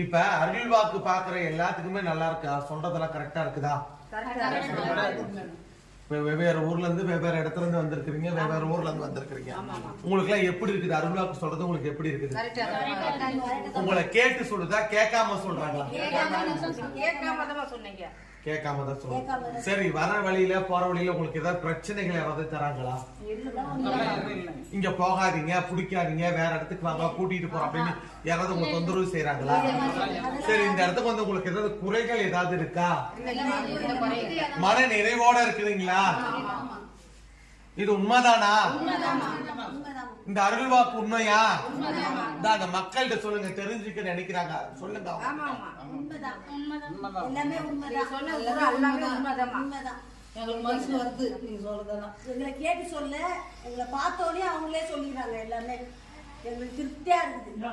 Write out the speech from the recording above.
இப்ப அருள் வாக்கு பாக்குற எல்லாத்துக்குமே நல்லா இருக்கா? சொல்றதெல்லாம் கரெக்டா இருக்குதா? வெவ்வேறு ஊர்ல இருந்து வெவ்வேறு இடத்துல இருந்து வந்திருக்கீங்க, வெவ்வேறு ஊர்ல இருந்து வந்திருக்கீங்க. உங்களுக்கு எல்லாம் எப்படி இருக்குது? அருள் வாக்கு சொல்றது உங்களுக்கு எப்படி இருக்குது? உங்களை கேட்டு சொல்லுதா கேட்காம சொல்றாங்களா? கேட்காம தான் சொல்லுங்க. சரி, வர வழியில போற வழியில உங்களுக்கு ஏதாவது பிரச்சனைகள் யாராவது தராங்களா? இங்க போகாதீங்க, பிடிக்காதீங்க, வேற இடத்துக்கு வாங்க, கூட்டிட்டு போறோம் அப்படின்னு யாராவது உங்க தொந்தரவு செய்யறாங்களா? சரி, இந்த இடத்துக்கு வந்து உங்களுக்கு ஏதாவது குறைகள் ஏதாவது இருக்கா? மன நிறைவோட இருக்குதுங்களா? இது உண்மைதானா? இந்த அருள் வாக்கு உண்மையா? அந்த மக்கள்கிட்ட சொல்லுங்க, தெரிஞ்சுக்க நினைக்கிறாங்க, சொல்லுங்க. எங்களுக்கு மனசு வருது நீங்க சொல்றதெல்லாம். எங்களை கேட்டு சொல்ல, எங்களை பார்த்தோன்னே அவங்களே சொல்லிக்கிறாங்க. எல்லாமே எங்களுக்கு திருப்தியா இருக்குது.